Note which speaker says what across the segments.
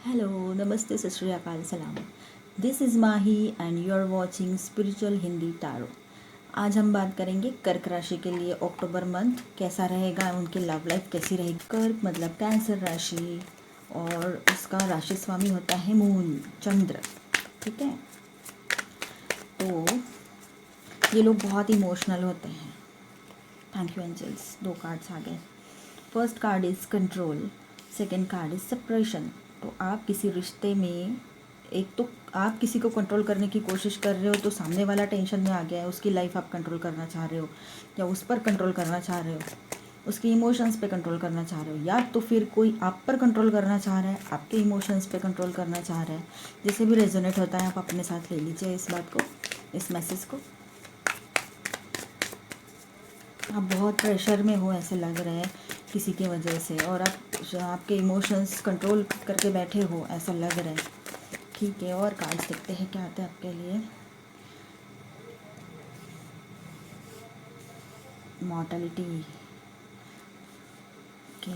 Speaker 1: Hello, नमस्ते, सत श्री अकाल, सलाम। This is Mahi and you are watching spiritual Hindi tarot. आज हम बात करेंगे कर्क राशि के लिए अक्टूबर मंथ कैसा रहेगा, उनकी लव लाइफ कैसी रहेगी। कर्क मतलब कैंसर राशि और उसका राशि स्वामी होता है मून, चंद्र। ठीक है, तो ये लोग बहुत इमोशनल होते हैं। Thank you angels. 2 कार्ड्स आ गए। First card is control, second card is separation. तो आप किसी रिश्ते में, एक तो आप किसी को कंट्रोल करने की कोशिश कर रहे हो तो सामने वाला टेंशन में आ गया है, उसकी लाइफ आप कंट्रोल करना चाह रहे हो या उस पर कंट्रोल करना चाह रहे हो, उसके इमोशंस पे कंट्रोल करना चाह रहे हो, या तो फिर कोई आप पर कंट्रोल करना चाह रहा है, आपके इमोशंस पे कंट्रोल करना चाह रहा है। जैसे भी रेजोनेट होता है आप अपने साथ ले लीजिए इस बात को, इस मैसेज को। आप बहुत प्रेशर में हो ऐसे लग रहा है किसी की वजह से, और आपके इमोशंस कंट्रोल करके बैठे हो ऐसा लग रहा है। ठीक है, और कार्ड्स देखते हैं क्या आता है आपके लिए। मॉर्टलिटी के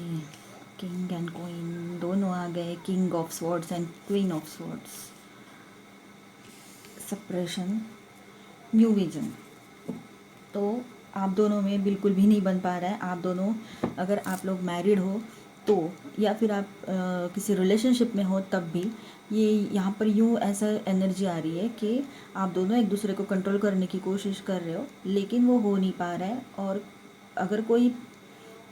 Speaker 1: किंग एंड क्वीन दोनों आ गए। King of swords and queen of swords. Separation, new vision. तो आप दोनों में बिल्कुल भी नहीं बन पा रहा है। आप दोनों, अगर आप लोग मैरिड हो तो, या फिर आप किसी रिलेशनशिप में हो तब भी, ये यहाँ पर यूँ ऐसा एनर्जी आ रही है कि आप दोनों एक दूसरे को कंट्रोल करने की कोशिश कर रहे हो लेकिन वो हो नहीं पा रहा है। और अगर कोई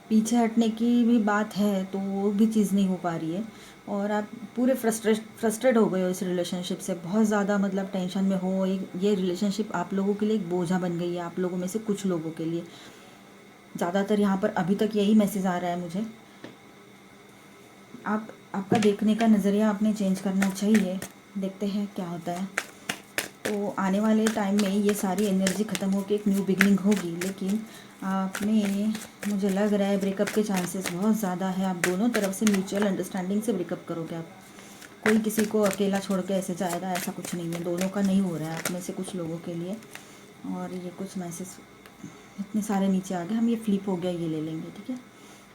Speaker 1: पीछे हटने की भी बात है तो वो भी चीज़ नहीं हो पा रही है। और आप पूरे फ्रस्ट्रेट हो गए हो इस रिलेशनशिप से, बहुत ज़्यादा मतलब टेंशन में हो। ये रिलेशनशिप आप लोगों के लिए एक बोझा बन गई है, आप लोगों में से कुछ लोगों के लिए। ज़्यादातर यहाँ पर अभी तक यही मैसेज आ रहा है मुझे। आपका देखने का नज़रिया आपने चेंज करना चाहिए। देखते हैं क्या होता है। तो आने वाले टाइम में ये सारी एनर्जी ख़त्म होकर एक न्यू बिगनिंग होगी, लेकिन आप में, मुझे लग रहा है, ब्रेकअप के चांसेस बहुत ज़्यादा है। आप दोनों तरफ से म्यूचुअल अंडरस्टैंडिंग से ब्रेकअप करोगे। आप, कोई किसी को अकेला छोड़ के ऐसे जाएगा ऐसा कुछ नहीं है। दोनों का नहीं हो रहा है आप में से कुछ लोगों के लिए। और ये कुछ मैसेज इतने सारे नीचे आ गए, हम ये फ्लिप हो गया, ये ले लेंगे। ठीक है,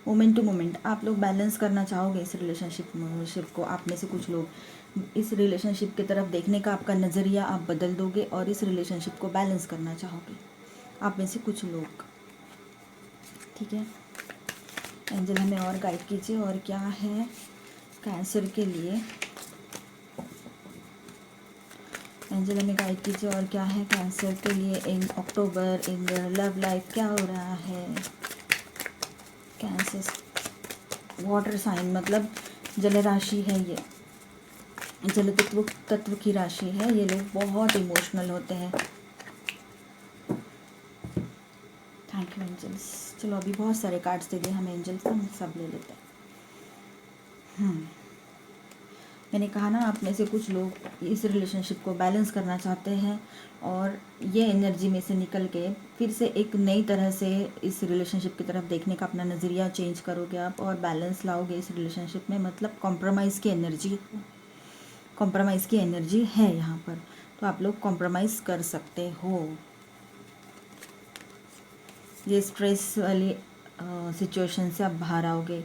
Speaker 1: मोमेंट टू मोमेंट आप लोग बैलेंस करना चाहोगे इस रिलेशनशिप को। आप में से कुछ लोग इस रिलेशनशिप की तरफ देखने का आपका नज़रिया आप बदल दोगे और इस रिलेशनशिप को बैलेंस करना चाहोगे, आप में से कुछ लोग। ठीक है, एंजल हमें और गाइड कीजिए, और क्या है कैंसर के लिए। एंजल हमें गाइड कीजिए, और क्या है कैंसर के लिए इन अक्टूबर, इन लव लाइफ क्या हो रहा है। कैंसर वाटर साइन मतलब जल राशि है, ये जल तत्व की राशि है। ये लोग बहुत इमोशनल होते हैं। Thank you angels. चलो, अभी बहुत सारे कार्ड्स दे दिए हमें एंजल्स, हम सब ले लेते हैं। मैंने कहा ना, आप में से कुछ लोग इस रिलेशनशिप को बैलेंस करना चाहते हैं और ये एनर्जी में से निकल के फिर से एक नई तरह से इस रिलेशनशिप की तरफ देखने का अपना नज़रिया चेंज करोगे आप, और बैलेंस लाओगे इस रिलेशनशिप में। मतलब कॉम्प्रोमाइज़ की एनर्जी है यहाँ पर, तो आप लोग कॉम्प्रोमाइज़ कर सकते हो। ये स्ट्रेस वाली सिचुएशन से आप बाहर आओगे।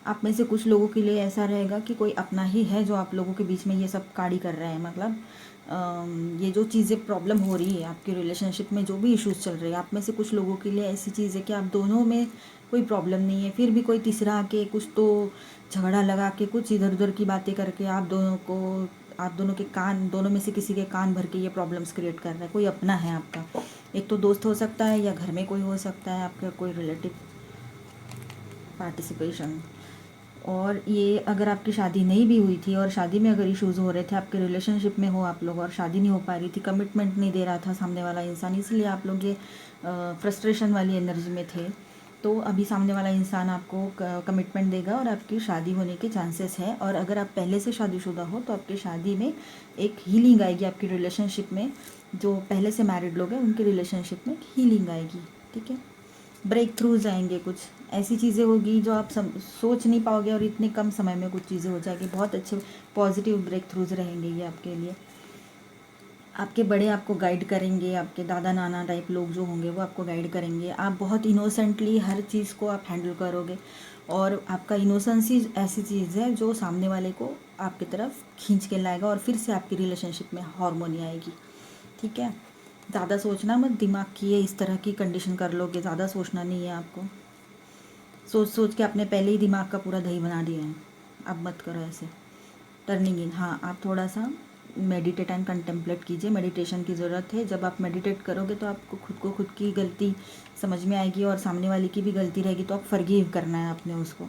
Speaker 1: आप में से कुछ लोगों के लिए ऐसा रहेगा कि कोई अपना ही है जो आप लोगों के बीच में ये सब काड़ी कर रहा है। मतलब ये जो चीज़ें प्रॉब्लम हो रही है आपके रिलेशनशिप में, जो भी इश्यूज चल रहे हैं, आप में से कुछ लोगों के लिए ऐसी चीज़ है कि आप दोनों में कोई प्रॉब्लम नहीं है, फिर भी कोई तीसरा आके कुछ तो झगड़ा लगा के, कुछ इधर उधर की बातें करके आप दोनों के कान, दोनों में से किसी के कान भर के ये प्रॉब्लम्स क्रिएट कर रहा है। कोई अपना है आपका, एक तो दोस्त हो सकता है या घर में कोई हो सकता है, आपका कोई रिलेटिव पार्टिसिपेशन। और ये अगर आपकी शादी नहीं भी हुई थी और शादी में अगर इश्यूज़ हो रहे थे, आपके रिलेशनशिप में हो आप लोग और शादी नहीं हो पा रही थी, कमिटमेंट नहीं दे रहा था सामने वाला इंसान, इसलिए आप लोग ये फ्रस्ट्रेशन वाली एनर्जी में थे, तो अभी सामने वाला इंसान आपको कमिटमेंट देगा और आपकी शादी होने के चांसेस है। और अगर आप पहले से शादीशुदा हो तो आपकी शादी में एक हीलिंग आएगी, आपकी रिलेशनशिप में जो पहले से मैरिड लोग हैं उनकी रिलेशनशिप में हीलिंग आएगी। ठीक है, ब्रेक थ्रूज आएंगे, कुछ ऐसी चीज़ें होगी जो आप सोच नहीं पाओगे और इतने कम समय में कुछ चीज़ें हो जाएगी। बहुत अच्छे पॉजिटिव ब्रेक थ्रूज रहेंगे ये आपके लिए। आपके बड़े आपको गाइड करेंगे, आपके दादा नाना टाइप लोग जो होंगे वो आपको गाइड करेंगे। आप बहुत इनोसेंटली हर चीज़ को आप हैंडल करोगे, और आपका इनोसेंस ही ऐसी चीज़ है जो सामने वाले को आपकी तरफ खींच के लाएगा, और फिर से आपकी रिलेशनशिप में हार्मोनी आएगी। ठीक है, ज़्यादा सोचना मत, दिमाग की ये इस तरह की कंडीशन कर लोगे, ज़्यादा सोचना नहीं है आपको। सोच सोच के आपने पहले ही दिमाग का पूरा दही बना दिया है, अब मत करो ऐसे। टर्निंग इन, हाँ आप थोड़ा सा मेडिटेट एंड कंटेम्पलेट कीजिए, मेडिटेशन की ज़रूरत है। जब आप मेडिटेट करोगे तो आपको खुद की गलती समझ में आएगी, और सामने वाले की भी गलती रहेगी, तो आप फॉरगिव करना है आपने उसको।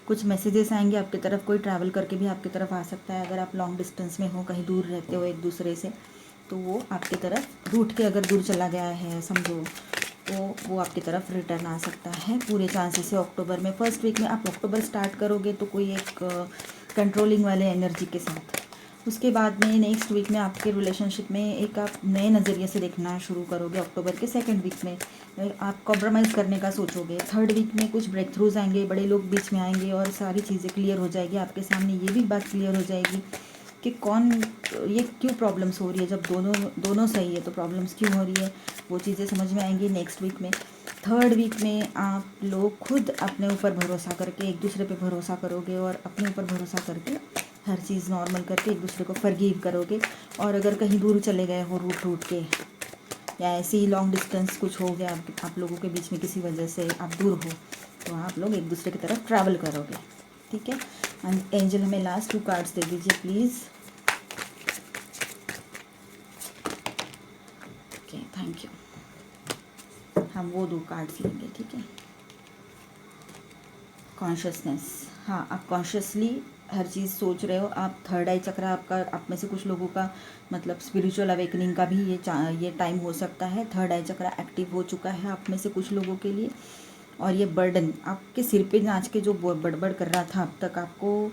Speaker 1: कुछ मैसेजेस आएंगे आपकी तरफ, कोई ट्रैवल करके भी आपकी तरफ आ सकता है। अगर आप लॉन्ग डिस्टेंस में हो, कहीं दूर रहते हो एक दूसरे से, तो वो आपकी तरफ रूठ के अगर दूर चला गया है समझो, तो वो आपकी तरफ रिटर्न आ सकता है। पूरे चांसेस है अक्टूबर में, फर्स्ट वीक में। आप अक्टूबर स्टार्ट करोगे तो कोई एक कंट्रोलिंग वाले एनर्जी के साथ, उसके बाद में नेक्स्ट वीक में आपके रिलेशनशिप में एक आप नए नज़रिए से देखना शुरू करोगे। अक्टूबर के सेकंड वीक में आप कॉम्प्रोमाइज़ करने का सोचोगे। थर्ड वीक में कुछ ब्रेक थ्रूज आएंगे, बड़े लोग बीच में आएंगे और सारी चीज़ें क्लियर हो जाएगी आपके सामने। ये भी बात क्लियर हो जाएगी कि ये क्यों प्रॉब्लम्स हो रही है। जब दोनों सही है तो प्रॉब्लम्स क्यों हो रही है, वो चीज़ें समझ में आएंगी नेक्स्ट वीक में। थर्ड वीक में आप लोग खुद अपने ऊपर भरोसा करके एक दूसरे पे भरोसा करोगे, और अपने ऊपर भरोसा करके हर चीज़ नॉर्मल करके एक दूसरे को फॉरगिव करोगे। और अगर कहीं दूर चले गए हो रूठ के, या ऐसे ही लॉन्ग डिस्टेंस कुछ हो गया आप लोगों के बीच में, किसी वजह से आप दूर हो, तो आप लोग एक दूसरे की तरफ ट्रैवल करोगे। ठीक है, एंड एंजल हमें लास्ट 2 कार्ड्स दे दीजिए प्लीज़। Okay, thank you. हम वो 2 कार्ड्स लेंगे। ठीक है, कॉन्शियसनेस, हाँ आप कॉन्शियसली हर चीज़ सोच रहे हो। आप थर्ड आई चक्र आपका, आप में से कुछ लोगों का मतलब स्पिरिचुअल अवेकनिंग का भी ये टाइम हो सकता है। थर्ड आई चक्र एक्टिव हो चुका है आप में से कुछ लोगों के लिए, और ये बर्डन आपके सिर पे नाच के जो बड़बड़ कर रहा था अब तक, आपको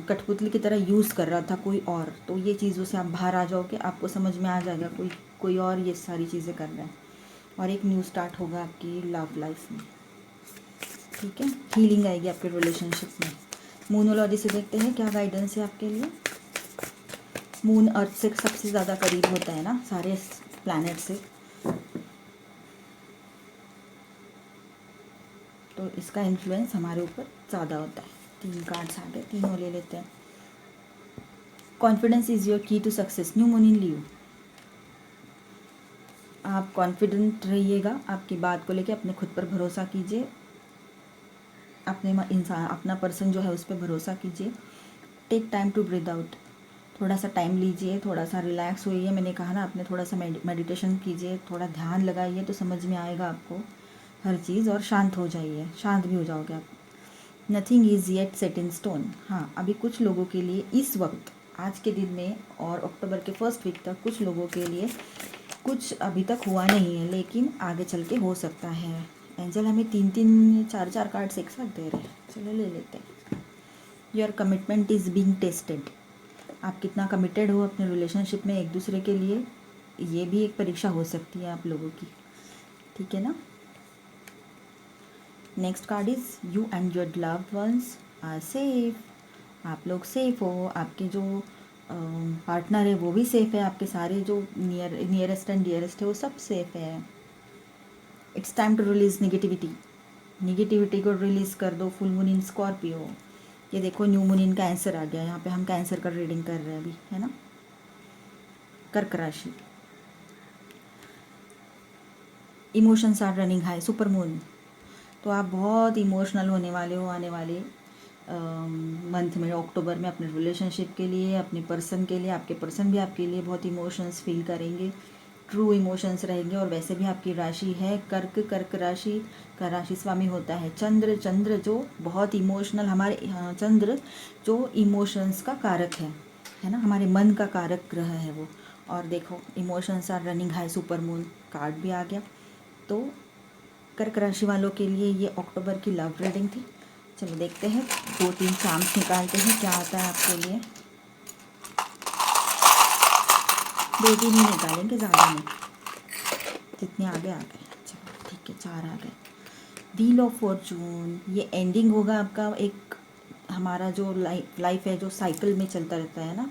Speaker 1: कठपुतली की तरह यूज़ कर रहा था कोई और, तो ये चीज़ों से आप बाहर आ जाओगे। आपको समझ में आ जाएगा कोई और ये सारी चीज़ें कर रहा है, और एक न्यू स्टार्ट होगा आपकी लव लाइफ में। ठीक है, हीलिंग आएगी आपके रिलेशनशिप में। मूनोलॉजी से देखते हैं क्या गाइडेंस है आपके लिए। मून अर्थ से सबसे ज़्यादा करीब होता है ना सारे प्लैनेट से, तो इसका इन्फ्लुएंस हमारे ऊपर ज़्यादा होता है। 3 कार्ड्स आ गए, तीनों ले लेते हैं। Confidence is your key to success, new moon in Leo. आप कॉन्फिडेंट रहिएगा आपकी बात को लेके, अपने खुद पर भरोसा कीजिए, अपने इंसान अपना पर्सन जो है उस पर भरोसा कीजिए। Take time to breathe out, थोड़ा सा टाइम लीजिए, थोड़ा सा रिलैक्स होइए। मैंने कहा ना, आपने थोड़ा सा मेडिटेशन कीजिए, थोड़ा ध्यान लगाइए, तो समझ में आएगा आपको हर चीज़, और शांत हो जाइए, शांत भी हो जाओगे आप। Nothing is yet set in stone, हाँ अभी कुछ लोगों के लिए इस वक्त, आज के दिन में और अक्टूबर के फर्स्ट वीक तक कुछ लोगों के लिए कुछ अभी तक हुआ नहीं है, लेकिन आगे चल के हो सकता है। एंजल हमें 3-3, 4-4 कार्ड्स एक साथ दे रहे हैं, चलो ले लेते हैं। Your commitment is being tested, आप कितना कमिटेड हो अपने रिलेशनशिप में एक दूसरे के लिए, ये भी एक परीक्षा हो सकती है आप लोगों की। ठीक है ना। Next card is you and your loved ones are safe, आप लोग सेफ हो, आपके जो पार्टनर है वो भी सेफ है, आपके सारे जो नियरेस्ट एंड डियरेस्ट है वो सब सेफ है। It's time to release negativity को रिलीज़ कर दो। फुल मून इन स्कॉर्पियो, ये देखो न्यू मून इन कैंसर आ गया, यहाँ पे हम कैंसर का रीडिंग कर रहे हैं अभी, है ना। कर्क राशि, emotions are running high, super moon, तो आप बहुत इमोशनल होने वाले हो आने वाले मंथ में, अक्टूबर में, अपने रिलेशनशिप के लिए, अपने पर्सन के लिए। आपके पर्सन भी आपके लिए बहुत इमोशंस फील करेंगे, ट्रू इमोशंस रहेंगे। और वैसे भी आपकी राशि है कर्क राशि का राशि स्वामी होता है चंद्र जो बहुत इमोशनल, हमारे चंद्र जो इमोशंस का कारक है ना, हमारे मन का कारक ग्रह है वो। और देखो emotions are running high, super moon card भी आ गया। तो कर्क राशि वालों के लिए ये अक्टूबर की लव रीडिंग थी। चलो देखते हैं, 2-3 चांस निकालते हैं क्या आता है आपके लिए। 2-3 ही निकालेंगे, ज़्यादा नहीं, जितने आगे आ गए। चलो ठीक है, 4 आ गए। व्हील ऑफ फॉर्चून, ये एंडिंग होगा आपका एक, हमारा जो लाइफ है जो साइकिल में चलता रहता है ना,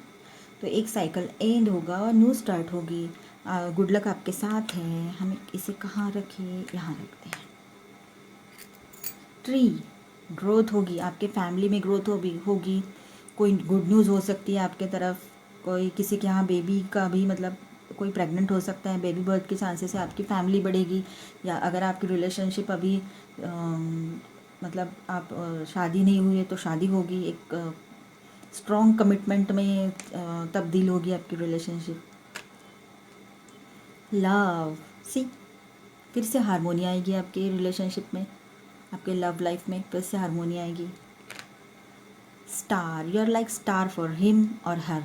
Speaker 1: तो एक साइकिल एंड होगा और न्यू स्टार्ट होगी। गुड लक आपके साथ है। हम इसे कहाँ रखें, यहाँ रखते हैं। ट्री, ग्रोथ होगी, आपके फैमिली में ग्रोथ होगी। कोई गुड न्यूज़ हो सकती है आपके तरफ, कोई किसी के यहाँ बेबी का भी मतलब कोई प्रेग्नेंट हो सकता है, बेबी बर्थ के चांसेस है, आपकी फैमिली बढ़ेगी। या अगर आपकी रिलेशनशिप अभी मतलब आप शादी नहीं हुई है तो शादी होगी, एक स्ट्रॉन्ग कमिटमेंट में तब्दील होगी आपकी रिलेशनशिप। लव, सी फिर से हारमोनी आएगी आपके रिलेशनशिप में, आपके लव लाइफ में फिर से हारमोनी आएगी। Star, you are like star for him और हर,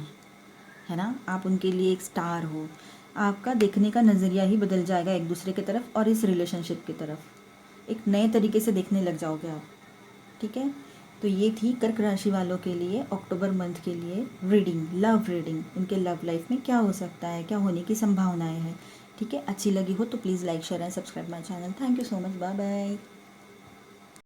Speaker 1: है ना, आप उनके लिए एक स्टार हो। आपका देखने का नज़रिया ही बदल जाएगा एक दूसरे की तरफ और इस रिलेशनशिप की तरफ, एक नए तरीके से देखने लग जाओगे आप। ठीक है, तो ये थी कर्क राशि वालों के लिए अक्टूबर मंथ के लिए रीडिंग, लव रीडिंग। उनके लव लाइफ में क्या हो सकता है, क्या होने की संभावनाएं हैं। ठीक है, अच्छी लगी हो तो please like share and subscribe my channel. Thank you so much, bye bye.